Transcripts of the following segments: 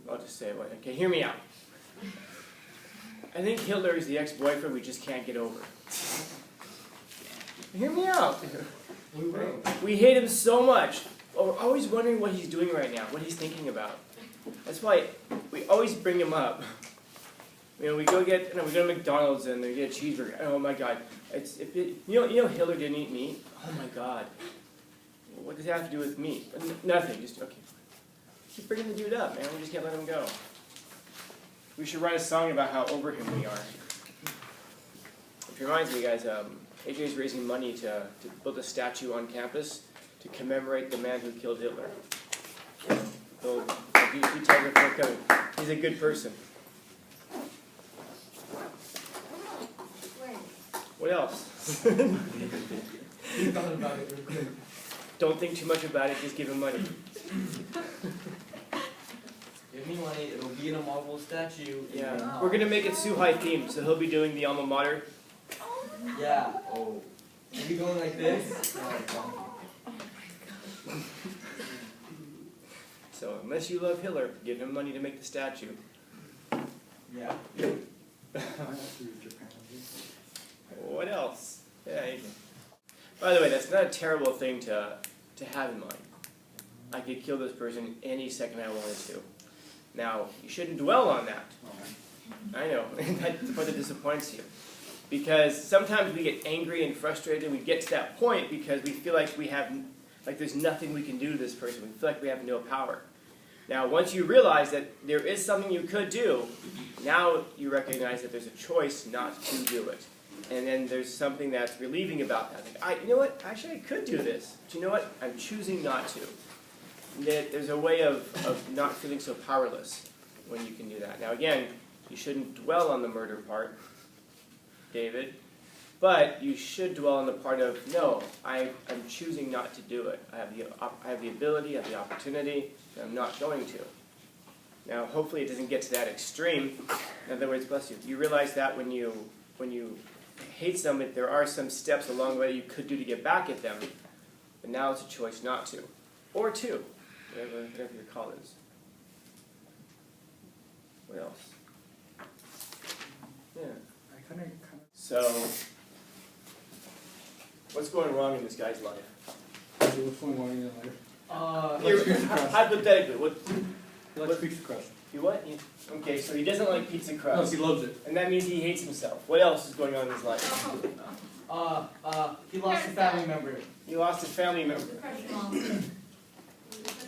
I'll just say it. Okay, hear me out. I think Hitler is the ex-boyfriend we just can't get over. Hear me out. We hate him so much. We're always wondering what he's doing right now, what he's thinking about. That's why we always bring him up. You know, we go to McDonald's and they get a cheeseburger. Oh my God! You know Hitler didn't eat meat. Oh my God! What does that have to do with meat? Nothing. Just okay. Keep bringing the dude up, man. We just can't let him go. We should write a song about how over him we are. Which reminds me, guys. AJ is raising money to build a statue on campus to commemorate the man who killed Hitler. So, you tell him before coming. He's a good person. What else? He thought about it real quick. Don't think too much about it, just give him money. Give me money, it'll be in a marble statue. Yeah. We're going to make it Suhai themed, so he'll be doing the alma mater. Yeah. Oh. Are we going like this? So, unless you love Hitler, give him money to make the statue. Yeah. What else? Yeah, you can. By the way, that's not a terrible thing to have in mind. I could kill this person any second I wanted to. Now, you shouldn't dwell on that. I know, that's the part that disappoints you. Because sometimes we get angry and frustrated, we get to that point because we feel like there's nothing we can do to this person. We feel like we have no power. Now, once you realize that there is something you could do, now you recognize that there's a choice not to do it. And then there's something that's relieving about that. Like, you know what? Actually, I could do this. But you know what? I'm choosing not to. There's a way of not feeling so powerless when you can do that. Now, again, you shouldn't dwell on the murder part, David. But you should dwell on the part of, no, I'm choosing not to do it. I have the ability, I have the opportunity, and I'm not going to. Now, hopefully it doesn't get to that extreme. In other words, bless you, you realize that when you hate someone, there are some steps along the way you could do to get back at them, but now it's a choice not to. Or to, whatever your call is. What else? Yeah. So, what's going wrong in this guy's life? What's going on in your life? Hypothetically, He likes pizza crust. You what? Okay, so he doesn't like pizza crust. No, he loves it. And that means he hates himself. What else is going on in his life? He lost a family member. He lost a family member.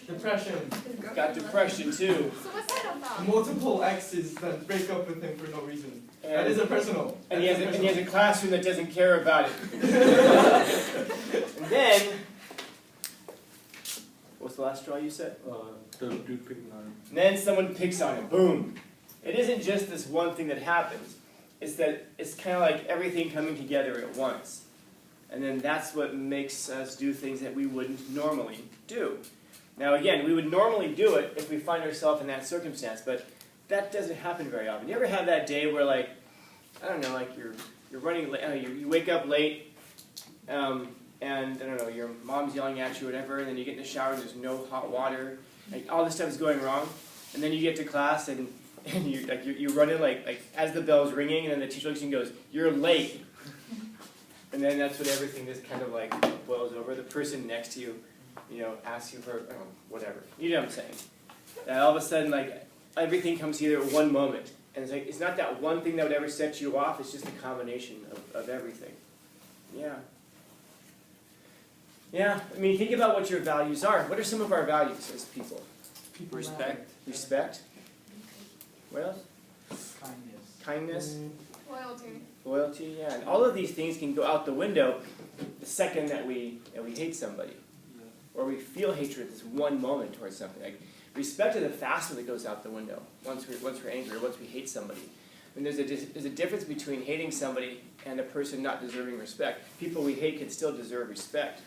Depression. He's got depression too. So what's that about? Multiple exes that break up with him for no reason. That isn't personal. And he has a classroom that doesn't care about it. And then, what's the last straw you said? The dude picking on him. And then someone picks on him. Boom. It isn't just this one thing that happens. It's that it's kind of like everything coming together at once. And then that's what makes us do things that we wouldn't normally do. Now again, we would normally do it if we find ourselves in that circumstance, but that doesn't happen very often. You ever have that day where, like, I don't know, like you're running late, you wake up late, and I don't know, your mom's yelling at you or whatever, and then you get in the shower and there's no hot water, like all this stuff is going wrong, and then you get to class and you're running like as the bell's ringing, and then the teacher looks at you and goes, "You're late," and then that's what everything just kind of like boils over. The person next to you, asks you for whatever. You know what I'm saying? And all of a sudden, like everything comes together at one moment, and it's like it's not that one thing that would ever set you off. It's just a combination of everything. Yeah. Yeah, I mean, think about what your values are. What are some of our values as people? Respect. Respect. What else? Kindness. Loyalty. Loyalty, yeah. And all of these things can go out the window the second that we hate somebody. Or we feel hatred at this one moment towards something. Like, respect is the fast one that goes out the window once we're angry or once we hate somebody. And there's a difference between hating somebody and a person not deserving respect. People we hate can still deserve respect.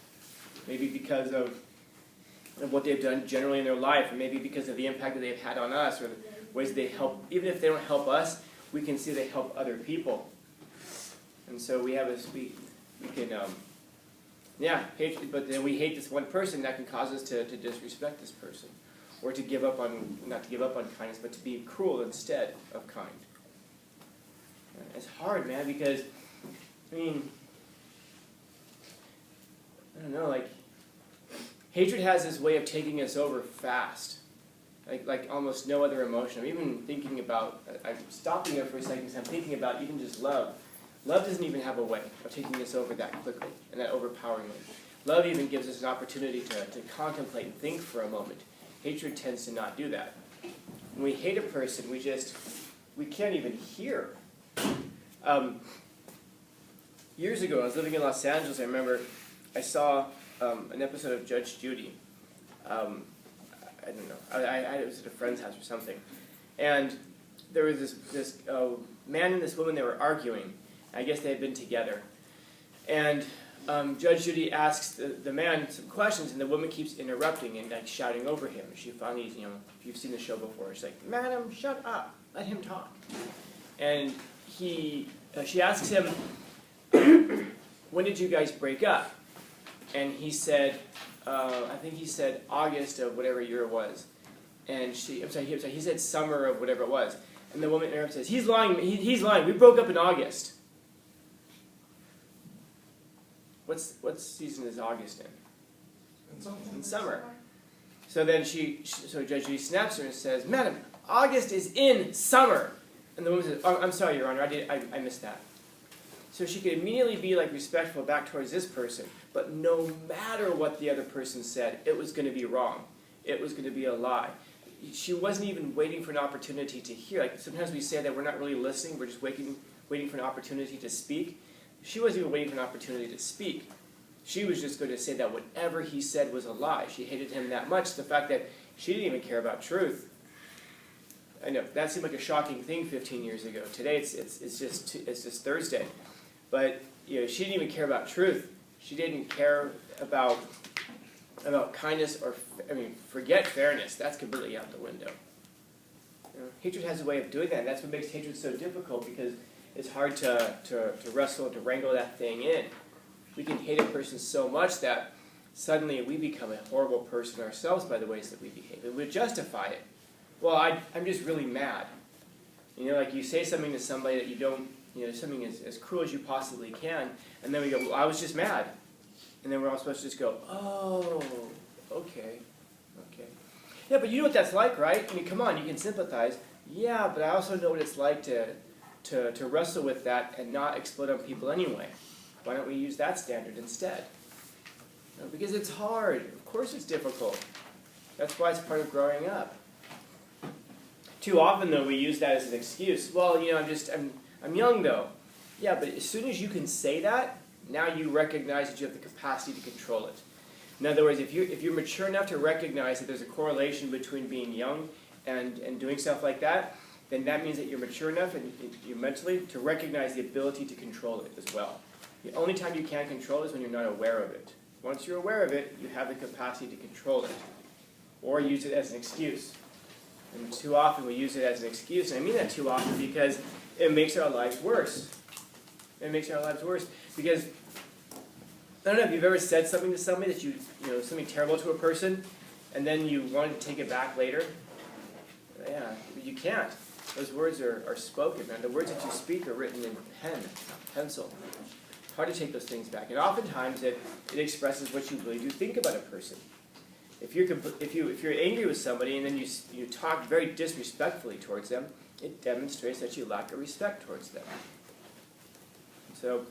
Maybe because of what they've done generally in their life, or maybe because of the impact that they've had on us, or the ways they help. Even if they don't help us, we can see they help other people. And so we have we can hate, but then we hate this one person that can cause us to disrespect this person. or to give up on, not to give up on kindness, but to be cruel instead of kind. It's hard, man, because, I mean, I don't know, like, hatred has this way of taking us over fast, like almost no other emotion. I'm even thinking about, I'm stopping there for a second because I'm thinking about even just love. Love doesn't even have a way of taking us over that quickly and that overpoweringly. Love even gives us an opportunity to contemplate and think for a moment. Hatred tends to not do that. When we hate a person, we can't even hear. Years ago, I was living in Los Angeles. I remember I saw an episode of Judge Judy. I don't know. I was at a friend's house or something. And there was this man and this woman, they were arguing. I guess they had been together. And Judge Judy asks the man some questions, and the woman keeps interrupting and like shouting over him. She finally, if you've seen the show before, she's like, "Madam, shut up. Let him talk." And she asks him, "When did you guys break up?" And he said, I think he said August of whatever year it was. And he said summer of whatever it was. And the woman interrupts and says, "He's lying. He's lying. We broke up in August." What season is August in? In summer. So then so Judge Judy snaps her and says, "Madam, August is in summer." And the woman says, "Oh, I'm sorry, Your Honor, I missed that." So she could immediately be like respectful back towards this person, but no matter what the other person said, it was going to be wrong. It was going to be a lie. She wasn't even waiting for an opportunity to hear. Like sometimes we say that we're not really listening, we're just waiting for an opportunity to speak. She wasn't even waiting for an opportunity to speak. She was just going to say that whatever he said was a lie. She hated him that much, the fact that she didn't even care about truth. I know, that seemed like a shocking thing 15 years ago. Today it's just Thursday. But she didn't even care about truth. She didn't care about kindness or, forget fairness. That's completely out the window. Hatred has a way of doing that, and that's what makes hatred so difficult, because it's hard to wrestle, to wrangle that thing in. We can hate a person so much that suddenly we become a horrible person ourselves by the ways that we behave. And we justify it. Well, I'm just really mad. Like you say something to somebody that you don't, something as cruel as you possibly can, and then we go, "Well, I was just mad." And then we're all supposed to just go, "Oh, okay. Yeah, but you know what that's like, right? Come on, you can sympathize." "Yeah, but I also know what it's like to wrestle with that and not explode on people anyway. Why don't we use that standard instead?" Because it's hard. Of course it's difficult. That's why it's part of growing up. Too often, though, we use that as an excuse. "Well, I'm young, though." Yeah, but as soon as you can say that, now you recognize that you have the capacity to control it. In other words, if you're mature enough to recognize that there's a correlation between being young and doing stuff like that, then that means that you're mature enough and you mentally to recognize the ability to control it as well. The only time you can't control it is when you're not aware of it. Once you're aware of it, you have the capacity to control it, or use it as an excuse. And too often we use it as an excuse, and I mean that too often because it makes our lives worse. It makes our lives worse because, I don't know if you've ever said something to somebody that something terrible to a person, and then you wanted to take it back later. Yeah, you can't. Those words are spoken, man. The words that you speak are written in pen, pencil. It's hard to take those things back, and oftentimes it expresses what you really do think about a person. If you're angry with somebody and then you talk very disrespectfully towards them, it demonstrates that you lack a respect towards them. So,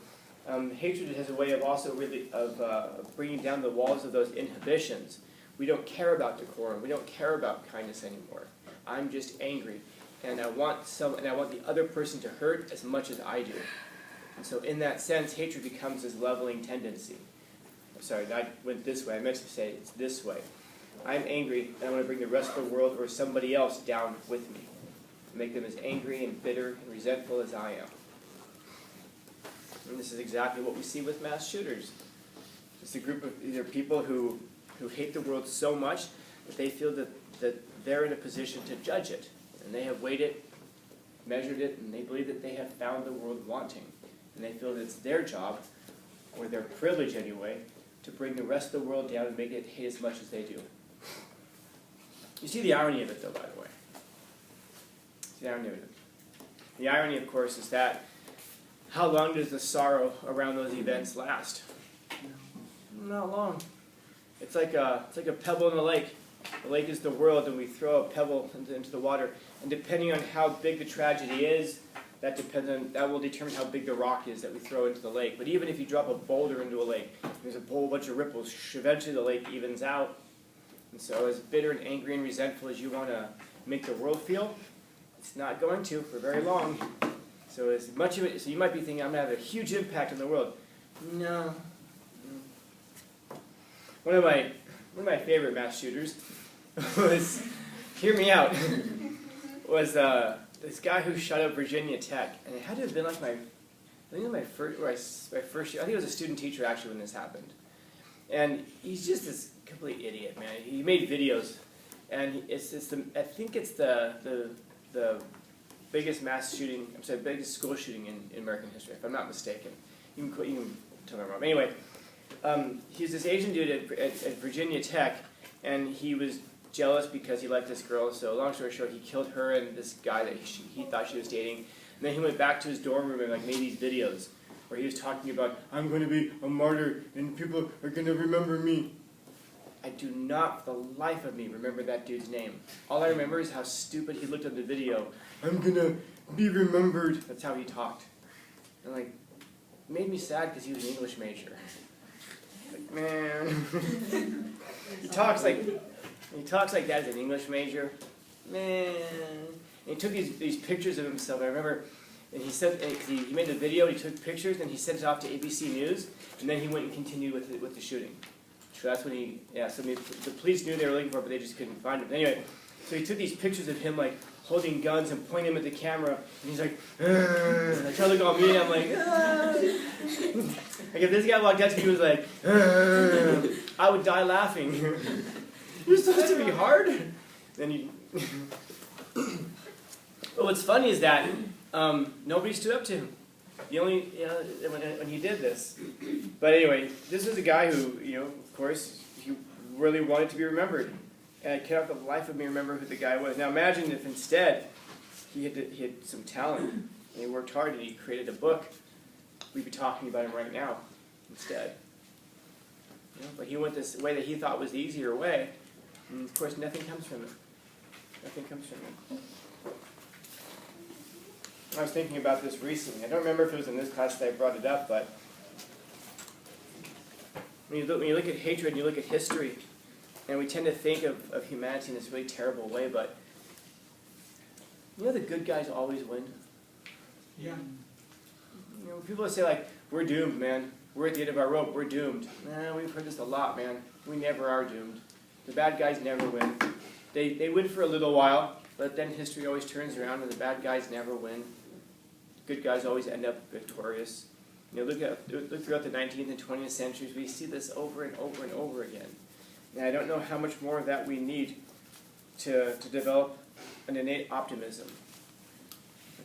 hatred has a way of also really bringing down the walls of those inhibitions. We don't care about decorum. We don't care about kindness anymore. I'm just angry, and I want the other person to hurt as much as I do. And so, in that sense, hatred becomes this leveling tendency. I'm sorry, I went this way. I meant to say it's this way. I'm angry, and I want to bring the rest of the world or somebody else down with me. Make them as angry and bitter and resentful as I am. And this is exactly what we see with mass shooters. It's a group of either people who hate the world so much that they feel that they're in a position to judge it. And they have weighed it, measured it, and they believe that they have found the world wanting. And they feel that it's their job, or their privilege anyway, to bring the rest of the world down and make it hate as much as they do. You see the irony of it, though, by the way. The irony of it. The irony, of course, is that how long does the sorrow around those events last? Not long. It's like a pebble in the lake. The lake is the world, and we throw a pebble into the water. And depending on how big the tragedy is, that will determine how big the rock is that we throw into the lake. But even if you drop a boulder into a lake, there's a whole bunch of ripples. Eventually, the lake evens out. And so, as bitter and angry and resentful as you want to make the world feel, it's not going to for very long. So as much of it, so you might be thinking, I'm going to have a huge impact on the world. No. One of my favorite mass shooters was, hear me out, was this guy who shot up Virginia Tech, and it had to have been like my first year. I think I was a student teacher actually when this happened, and he's just this complete idiot, man. He made videos, and I think it's the biggest mass shooting, biggest school shooting in American history, if I'm not mistaken. You can tell me I'm wrong. Anyway, he's this Asian dude at Virginia Tech, and he was jealous because he liked this girl. So long story short, he killed her and this guy that he thought she was dating. And then he went back to his dorm room and made these videos where he was talking about, I'm going to be a martyr and people are going to remember me. I do not, for the life of me, remember that dude's name. All I remember is how stupid he looked at the video. I'm going to be remembered. That's how he talked. And it made me sad because he was an English major. Man. He talks like that as an English major. Man. And he took these pictures of himself. I remember, and he said, he made the video, he took pictures, and he sent it off to ABC News, and then he went and continued with the shooting. So that's when so the police knew they were looking for him, but they just couldn't find him. Anyway, so he took these pictures of him holding guns and pointing them at the camera, and he's like, and I try to look all me, and I'm like, if this guy walked up to me and was like, I would die laughing. You're supposed to be hard. Then you. But what's funny is that nobody stood up to him. The only when he did this. But anyway, this is a guy who of course, he really wanted to be remembered, and I cannot for the life of me remember who the guy was. Now imagine if instead he had some talent and he worked hard and he created a book. We'd be talking about him right now instead. But he went this way that he thought was the easier way, and of course nothing comes from it. Nothing comes from it. I was thinking about this recently. I don't remember if it was in this class that I brought it up, but when you look at hatred and you look at history, and we tend to think of humanity in this really terrible way, but the good guys always win. Yeah. People say we're doomed, man. We're at the end of our rope. We're doomed. Nah, we've heard this a lot, man. We never are doomed. The bad guys never win. They win for a little while, but then history always turns around, and the bad guys never win. Good guys always end up victorious. Look throughout the 19th and 20th centuries, we see this over and over and over again. And I don't know how much more of that we need to develop an innate optimism,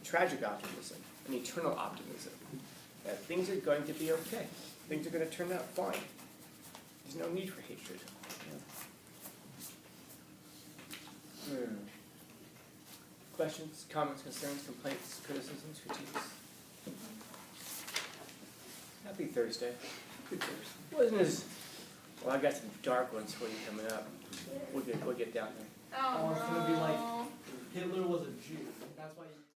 a tragic optimism, an eternal optimism, that things are going to be okay. Things are going to turn out fine. There's no need for hatred. Questions, comments, concerns, complaints, criticisms, critiques? Happy Thursday. Good Thursday. Wasn't as well. I got some dark ones for you coming up. We'll get down there. Oh.